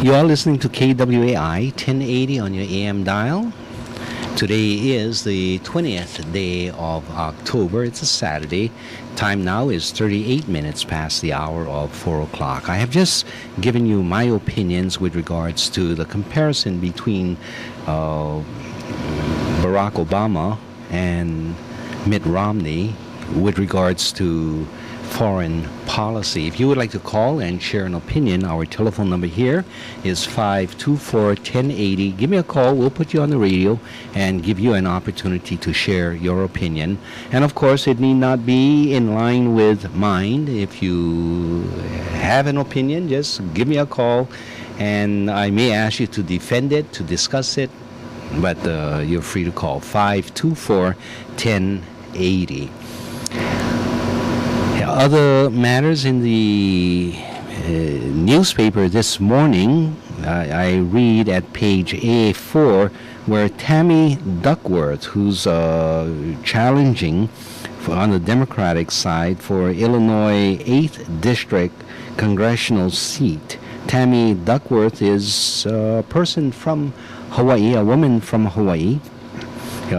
You are listening to KWAI 1080 on your AM dial. Today is the 20th day of October. It's a Saturday. Time now is 38 minutes past the hour of 4 o'clock. I have just given you my opinions with regards to the comparison between Barack Obama and Mitt Romney with regards to foreign policy. If you would like to call and share an opinion, our telephone number here is 524-1080. Give me a call. We'll put you on the radio and give you an opportunity to share your opinion. And of course, it need not be in line with mine. If you have an opinion, just give me a call and I may ask you to defend it, to discuss it, but you're free to call 524-1080. Other matters in the newspaper this morning, I read at page A4 where Tammy Duckworth, who's challenging on the Democratic side for Illinois 8th District congressional seat. Tammy Duckworth is a person from Hawaii, a woman from Hawaii,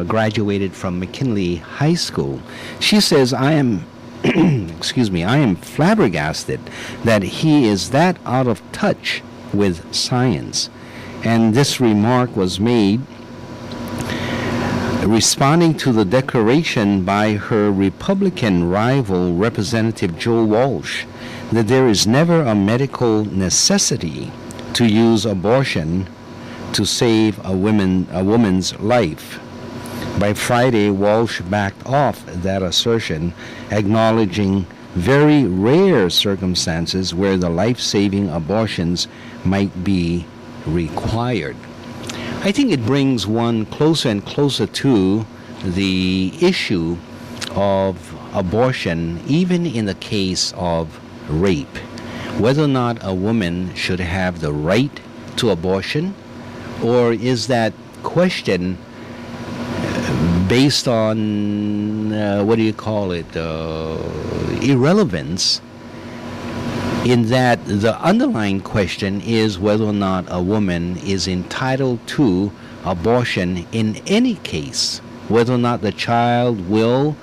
graduated from McKinley High School. She says, I am flabbergasted that he is that out of touch with science. And this remark was made responding to the declaration by her Republican rival, Representative Joe Walsh, that there is never a medical necessity to use abortion to save a woman's life. By Friday, Walsh backed off that assertion, acknowledging very rare circumstances where the life-saving abortions might be required. I think it brings one closer and closer to the issue of abortion, even in the case of rape. Whether or not a woman should have the right to abortion, or is that question based on, irrelevance, in that the underlying question is whether or not a woman is entitled to abortion in any case, whether or not the child will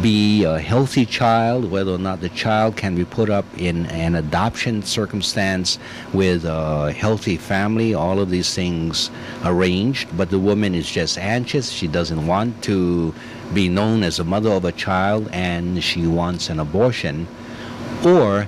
be a healthy child, whether or not the child can be put up in an adoption circumstance with a healthy family, all of these things arranged, but the woman is just anxious. She doesn't want to be known as a mother of a child and she wants an abortion. Or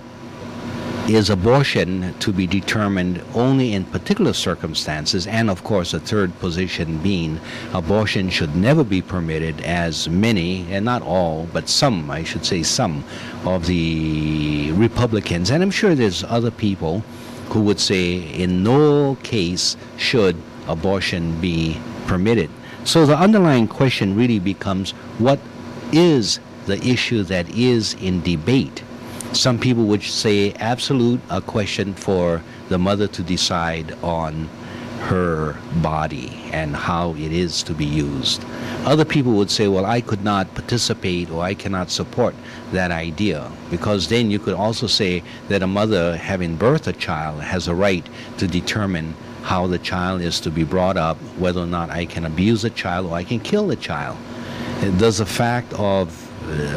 is abortion to be determined only in particular circumstances? And of course, a third position being abortion should never be permitted, as many, and not all, but some, I should say some, of the Republicans, and I'm sure there's other people who would say in no case should abortion be permitted. So the underlying question really becomes, what is the issue that is in debate? Some people would say absolute, a question for the mother to decide on her body and how it is to be used. Other people would say, well, I could not participate or I cannot support that idea, because then you could also say that a mother having birthed a child has a right to determine how the child is to be brought up, whether or not I can abuse a child or I can kill the child. Does the fact of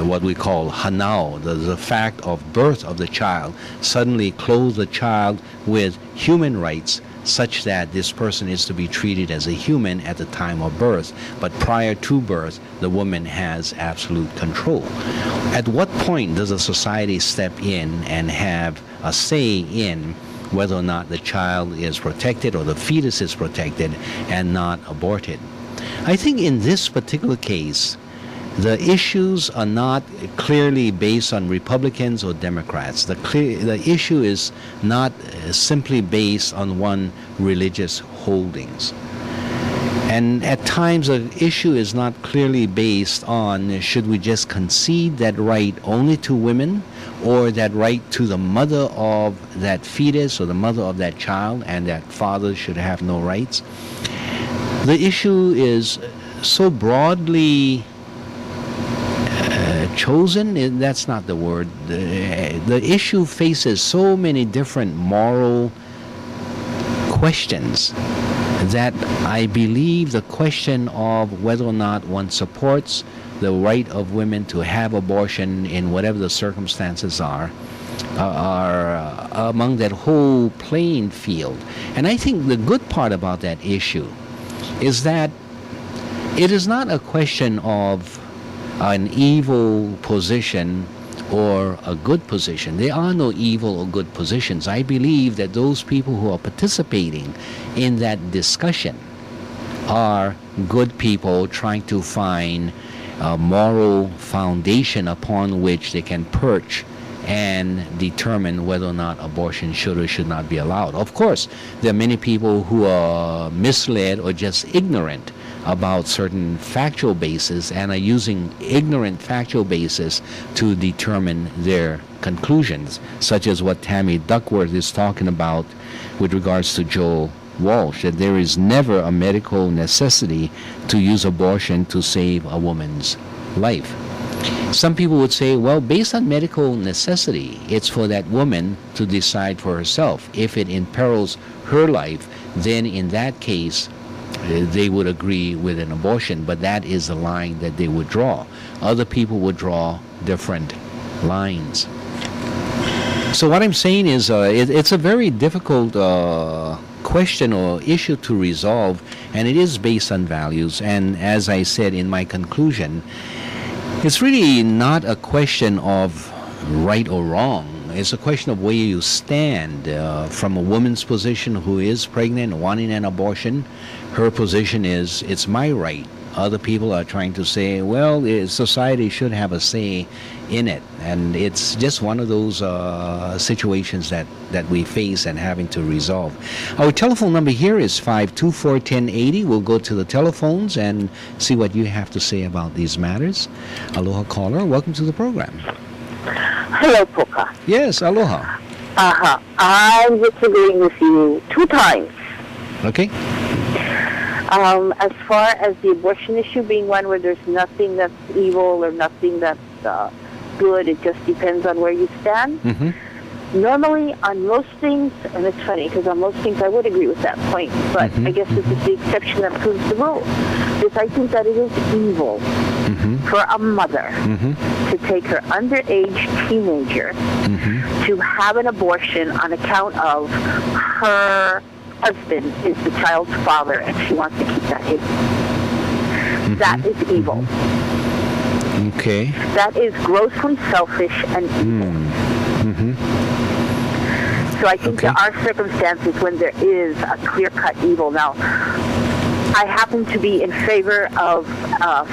what we call hanao, the fact of birth of the child, suddenly clothe the child with human rights such that this person is to be treated as a human at the time of birth, but prior to birth, the woman has absolute control? At what point does a society step in and have a say in whether or not the child is protected or the fetus is protected and not aborted? I think in this particular case, the issues are not clearly based on Republicans or Democrats. The issue is not simply based on one religious holdings. And at times the issue is not clearly based on should we just concede that right only to women, or that right to the mother of that fetus or the mother of that child, and that father should have no rights. The issue is so broadly chosen, that's not the word. The issue faces so many different moral questions that I believe the question of whether or not one supports the right of women to have abortion in whatever the circumstances are among that whole playing field. And I think the good part about that issue is that it is not a question of an evil position or a good position. There are no evil or good positions. I believe that those people who are participating in that discussion are good people trying to find a moral foundation upon which they can perch and determine whether or not abortion should or should not be allowed. Of course, there are many people who are misled or just ignorant about certain factual basis and are using ignorant factual basis to determine their conclusions, such as what Tammy Duckworth is talking about with regards to Joel Walsh, that there is never a medical necessity to use abortion to save a woman's life. Some people would say, well, based on medical necessity, it's for that woman to decide for herself. If it imperils her life, then in that case, they would agree with an abortion, but that is the line that they would draw. Other people would draw different lines. So what I'm saying is it's a very difficult question or issue to resolve, and it is based on values. And as I said in my conclusion, it's really not a question of right or wrong. It's a question of where you stand. From a woman's position who is pregnant, wanting an abortion, her position is, it's my right. Other people are trying to say, well, society should have a say in it. And it's just one of those situations that we face and having to resolve. Our telephone number here is 524-1080. We'll go to the telephones and see what you have to say about these matters. Aloha caller, welcome to the program. Hello, Poka. Yes, aloha. I'm disagreeing with you 2 times. Okay. As far as the abortion issue being one where there's nothing that's evil or nothing that's good, it just depends on where you stand. Mm-hmm. Normally, on most things, and it's funny because on most things I would agree with that point, but I guess this is the exception that proves the rule. Because I think that it is evil for a mother to take her underage teenager to have an abortion on account of her husband is the child's father and she wants to keep that hidden. That is evil. Okay. That is grossly selfish and evil. So I think there are circumstances when there is a clear-cut evil. Now, I happen to be in favor of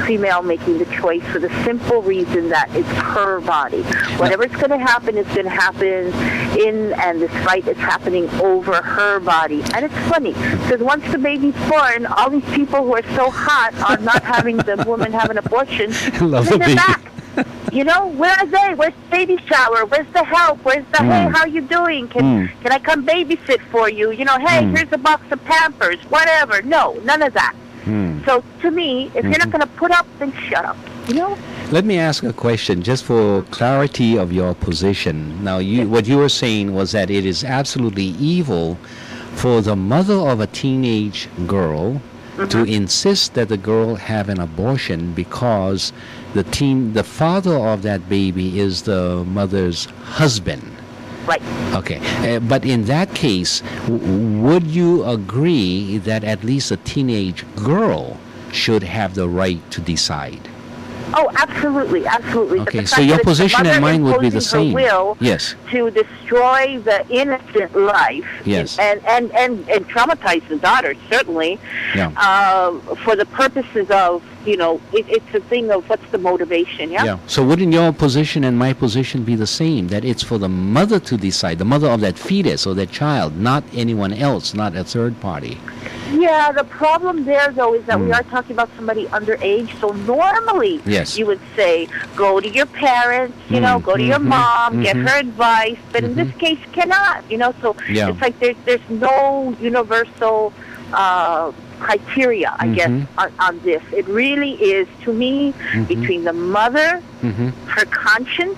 female making the choice for the simple reason that it's her body. Whatever's going to happen is going to happen and this fight is happening over her body. And it's funny, because once the baby's born, all these people who are so hot on not having the woman have an abortion, they're back. You know, where are they? Where's the baby shower? Where's the help? Where's the, hey, how you doing? Can I come babysit for you? You know, hey, here's a box of Pampers, whatever. No, none of that. So to me, if you're not going to put up, then shut up. You know? Let me ask a question, just for clarity of your position. Now, what you were saying was that it is absolutely evil for the mother of a teenage girl to insist that the girl have an abortion because the father of that baby is the mother's husband. Right. Okay. But in that case, would you agree that at least a teenage girl should have the right to decide? Oh, absolutely, absolutely. Okay, so your position and mine would be the same. Will yes. To destroy the innocent life. Yes. And traumatize the daughter, certainly. Yeah. For the purposes of, you know, it's a thing of what's the motivation, yeah? Yeah. So wouldn't your position and my position be the same? That it's for the mother to decide, the mother of that fetus or that child, not anyone else, not a third party. Yeah, the problem there, though, is that we are talking about somebody underage. So normally you would say, go to your parents, you know, go to your mom, get her advice. But in this case, cannot, you know. So it's like there's no universal criteria, I guess, on this. It really is, to me, between the mother, her conscience,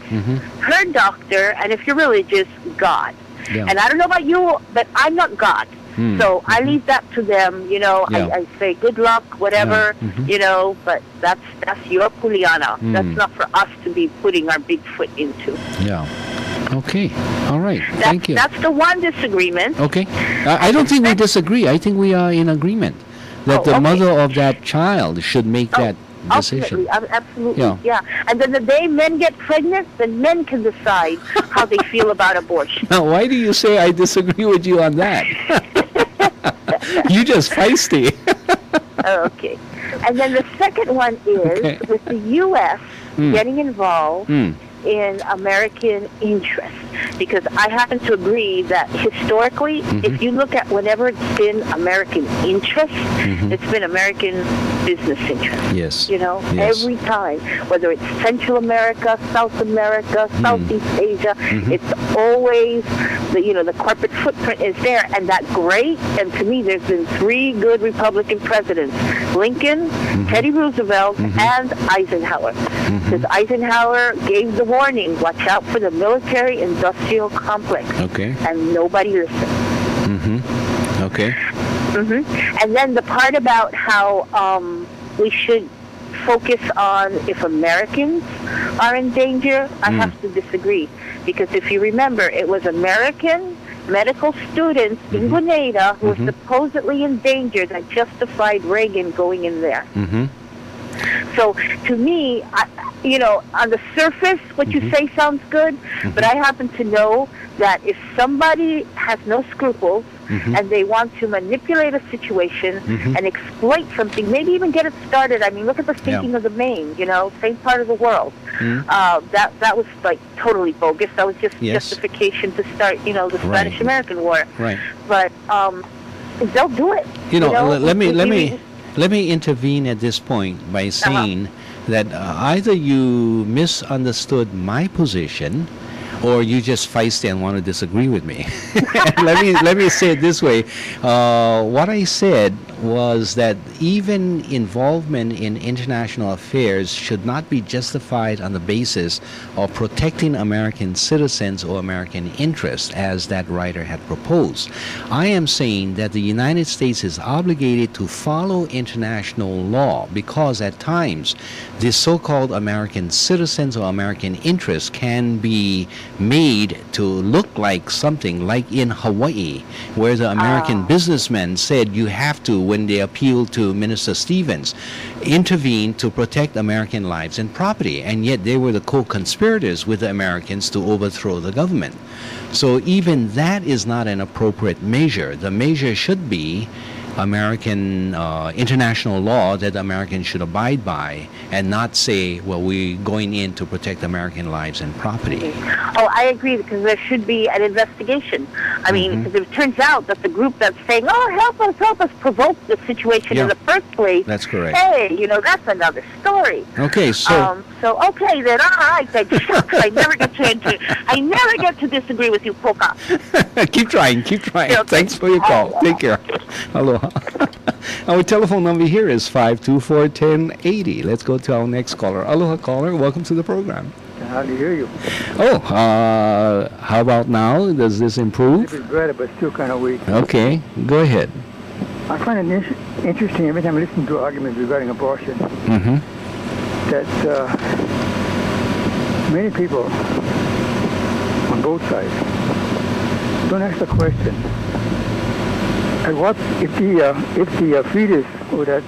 her doctor, and if you're religious, God. Yeah. And I don't know about you, but I'm not God. So I leave that to them. You know, Yeah. I say good luck, whatever. Yeah. Mhm. You know, but that's your puliana. That's not for us to be putting our big foot into. Yeah. Okay. All right. Thank you. That's the one disagreement. Okay. I don't think we disagree. I think we are in agreement that the okay. mother of that child should make that decision. Absolutely. Yeah. And then the day men get pregnant, then men can decide how they feel about abortion. Now, why do you say I disagree with you on that? You just feisty. Okay. And then the second one is with the U.S. getting involved in American interest. Because I happen to agree that historically, if you look at whenever it's been American interest, it's been American business interest. Yes. You know, Yes. every time, whether it's Central America, South America, Southeast Asia, it's always the corporate footprint is there, and that great. And to me, there's been 3 good Republican presidents: Lincoln, Teddy Roosevelt, and Eisenhower. Because Eisenhower gave the warning: watch out for the military-industrial complex. Okay. And nobody listened. Okay. And then the part about how we should focus on if Americans are in danger, I have to disagree. Because if you remember, it was American medical students in Grenada who were supposedly in danger that justified Reagan going in there. So to me, on the surface, what you say sounds good, but I happen to know that if somebody has no scruples and they want to manipulate a situation and exploit something, maybe even get it started. I mean, look at the sinking of the Maine, same part of the world. That was like totally bogus. That was just justification to start, the Spanish-American War. Right. But they'll do it. Let me intervene at this point by saying that either you misunderstood my position, or you just feisty and want to disagree with me. let me say it this way. What I said was that even involvement in international affairs should not be justified on the basis of protecting American citizens or American interests, as that writer had proposed. I am saying that the United States is obligated to follow international law because at times the so-called American citizens or American interests can be made to look like something like in Hawaii, where the American businessmen said you have to, when they appealed to Minister Stevens, intervene to protect American lives and property, and yet they were the co-conspirators with the Americans to overthrow the government. So even that is not an appropriate measure. The measure should be American international law that Americans should abide by, and not say, well, we're going in to protect American lives and property. Oh, I agree, because there should be an investigation. I mean, because if it turns out that the group that's saying, oh, help us, provoked the situation in the first place. That's correct. Hey, that's another story. Okay, so... okay, then, all right, then, shucks, I never get to disagree with you, Poka. Keep trying. Okay. Thanks for your call. Take care. Aloha. Our telephone number here is 524-1080. Let's go to our next caller. Aloha, caller. Welcome to the program. How do you hear you? Oh, how about now? Does this improve? It's better, but still kind of weak. Okay, go ahead. I find it interesting every time I listen to arguments regarding abortion that many people on both sides don't ask the question: at what if the fetus or that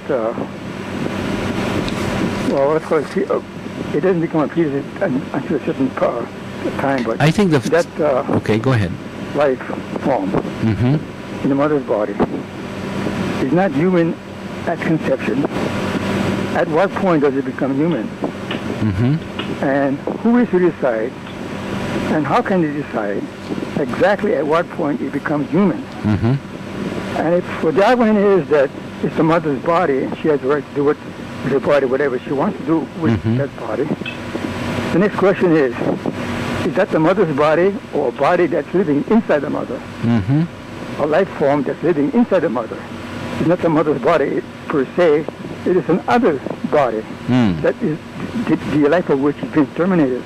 let's call it it doesn't become a fetus until a certain time, but I think that okay, go ahead. Life form in the mother's body is not human at conception. At what point does it become human? And who is to decide? And how can they decide exactly at what point it becomes human? And if the argument is that it's the mother's body and she has the right to do with her body whatever she wants to do with that body, the next question is that the mother's body or a body that's living inside the mother? A life form that's living inside the mother. It's not the mother's body per se. It is another body that is the life of which has been terminated.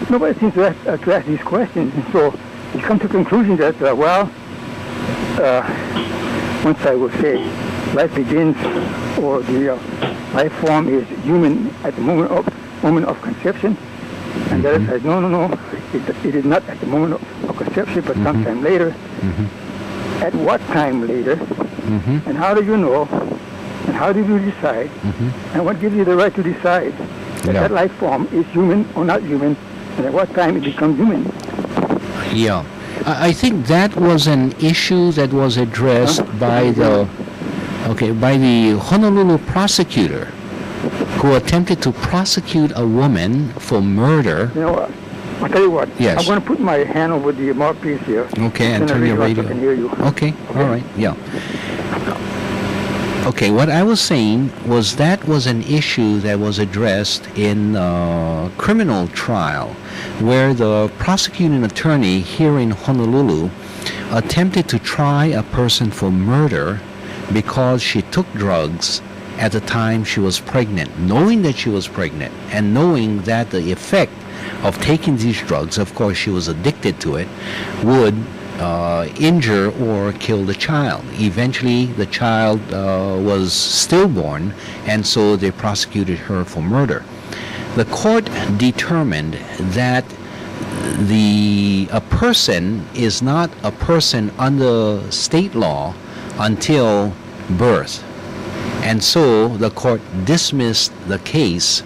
Nobody seems to ask these questions, and so you come to the conclusion that once I would say life begins, or the life form is human at the moment of conception, and the other says no, it is not at the moment of conception, but sometime later. At what time later? And how do you know? And how do you decide? And what gives you the right to decide that that life form is human or not human, and at what time it becomes human? Yeah. I think that was an issue that was addressed by the Honolulu prosecutor, who attempted to prosecute a woman for murder. You know what? I'll tell you what. Yes. I'm going to put my hand over the mouthpiece here. Okay, and turn your radio. I can hear you. Okay, all right, yeah. Okay, what I was saying was that was an issue that was addressed in a criminal trial, where the prosecuting attorney here in Honolulu attempted to try a person for murder because she took drugs at the time she was pregnant, knowing that she was pregnant, and knowing that the effect of taking these drugs, of course she was addicted to it, would injure or kill the child. Eventually the child was stillborn, and so they prosecuted her for murder. The court determined that a person is not a person under state law until birth. And so the court dismissed the case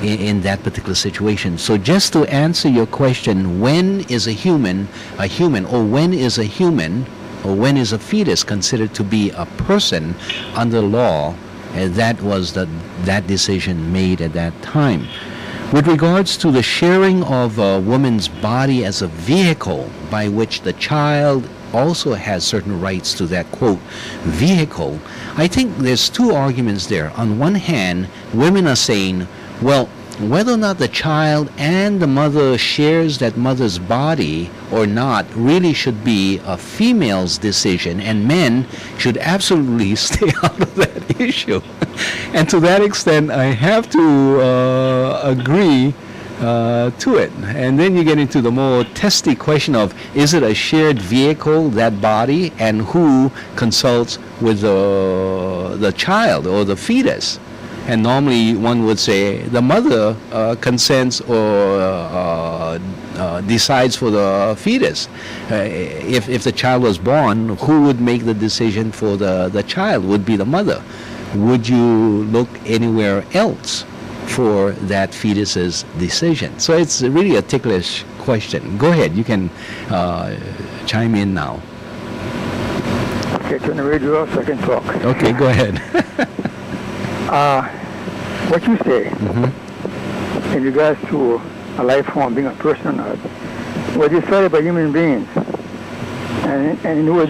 in that particular situation. So just to answer your question, when is a human, or when is a human, or when is a fetus considered to be a person under law, that was that decision made at that time. With regards to the sharing of a woman's body as a vehicle by which the child also has certain rights to that, quote, vehicle, I think there's two arguments there. On one hand, women are saying, well, whether or not the child and the mother shares that mother's body or not really should be a female's decision, and men should absolutely stay out of that issue. And to that extent, I have to agree to it. And then you get into the more testy question of, is it a shared vehicle, that body, and who consults with the child or the fetus? And normally one would say the mother consents or decides for the fetus. If the child was born, who would make the decision for the child? Would be the mother. Would you look anywhere else for that fetus's decision? So it's really a ticklish question. Go ahead, you can chime in now. Okay, turn the radio off so I can talk. Okay, go ahead. What you say in regards to a life form being a person or not was decided by human beings, and it was,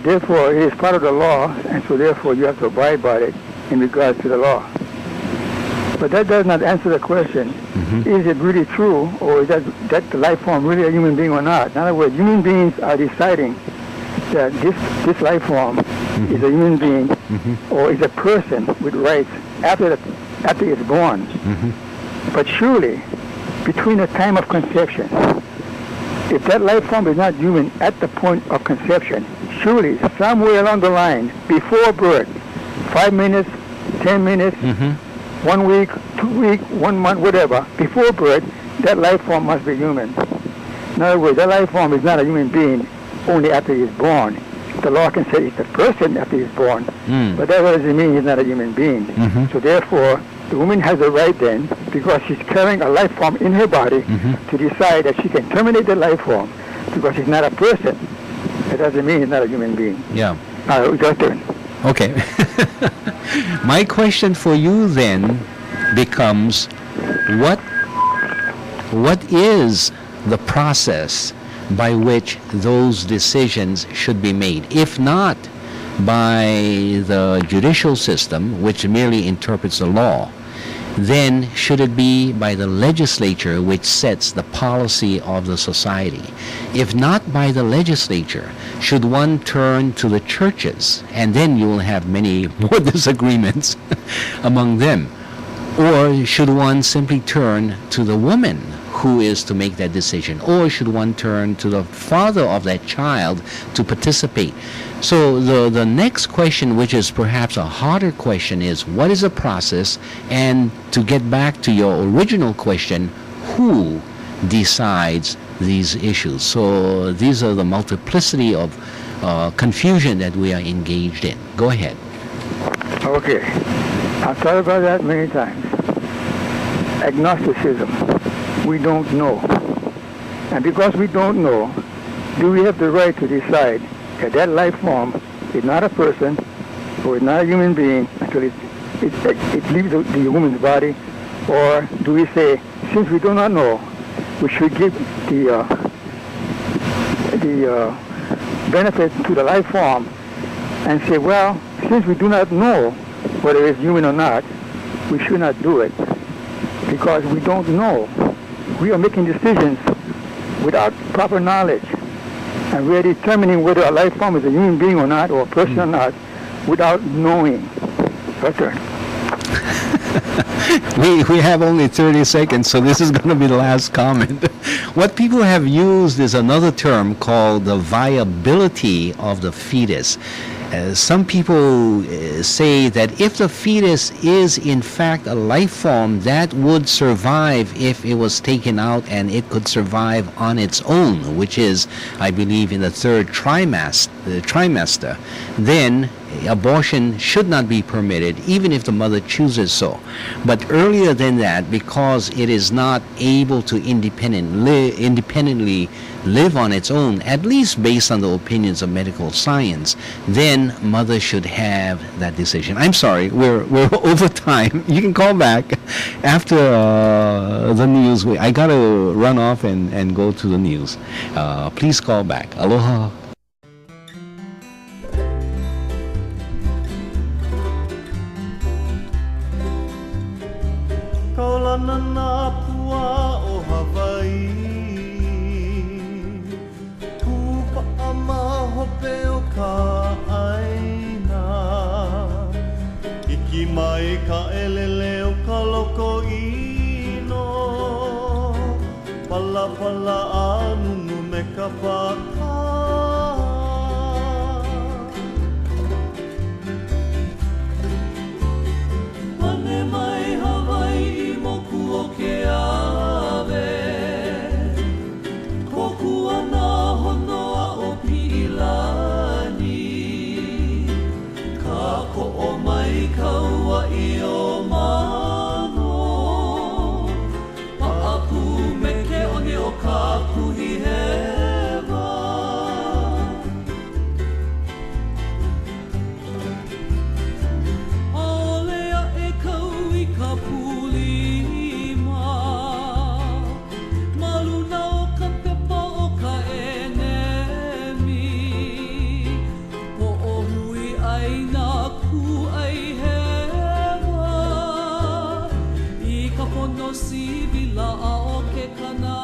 therefore it is part of the law, and so therefore you have to abide by it in regards to the law. But that does not answer the question, is it really true, or is that the life form really a human being or not? In other words, human beings are deciding that this life form is a human being or is a person with rights after it's born. But surely, between the time of conception, if that life form is not human at the point of conception, surely somewhere along the line, before birth, 5 minutes, 10 minutes, 1 week, 2 weeks, 1 month, whatever, before birth, that life form must be human. In other words, that life form is not a human being only after he is born. The law can say it's a person after he's born, but that doesn't mean he's not a human being. So therefore, the woman has a right then, because she's carrying a life form in her body, to decide that she can terminate the life form because he's not a person. That doesn't mean he's not a human being. Yeah. Your turn. Okay. My question for you then becomes, what is the process by which those decisions should be made, if not by the judicial system, which merely interprets the law? Then should it be by the legislature, which sets the policy of the society? If not by the legislature, should one turn to the churches? And then you will have many more disagreements among them. Or should one simply turn to the woman who is to make that decision? Or should one turn to the father of that child to participate? So the next question, which is perhaps a harder question, is what is the process? And to get back to your original question, who decides these issues? So these are the multiplicity of confusion that we are engaged in. Go ahead. Okay. I've thought about that many times. Agnosticism. We don't know. And because we don't know, do we have the right to decide that that life form is not a person or is not a human being until it leaves the woman's body? Or do we say, since we do not know, we should give the benefit to the life form and say, well, since we do not know whether it's human or not, we should not do it because we don't know. We are making decisions without proper knowledge, and we are determining whether a life form is a human being or not, or a person or not, without knowing. Your turn. We have only 30 seconds, so this is going to be the last comment. What people have used is another term called the viability of the fetus. Some people say that if the fetus is in fact a life form that would survive if it was taken out, and it could survive on its own, which is, I believe, in the third trimester, then abortion should not be permitted, even if the mother chooses so. But earlier than that, because it is not able to independently live on its own, at least based on the opinions of medical science, then mother should have that decision. I'm sorry, we're over time. You can call back after the news. I got to run off and go to the news. Please call back. Aloha. Kaulana na pua o Hawaii, Kupa ama hope o ka aina, Iki mai ka elele o ka loko ino, Pala pala anunu me ka paka. Mane mai Hawaii moku o ke ave, Koku ana honoa o Pilani, Ka ko'o mai kaua I o mano, Pa'apu me ke one o ka kuhi hewa. Aolea e kau I ka pulima, Maluna o ka pepa o ka enemi, Ho'ohui ai nā ku ai hewa, I ka pono sivila a o ke kana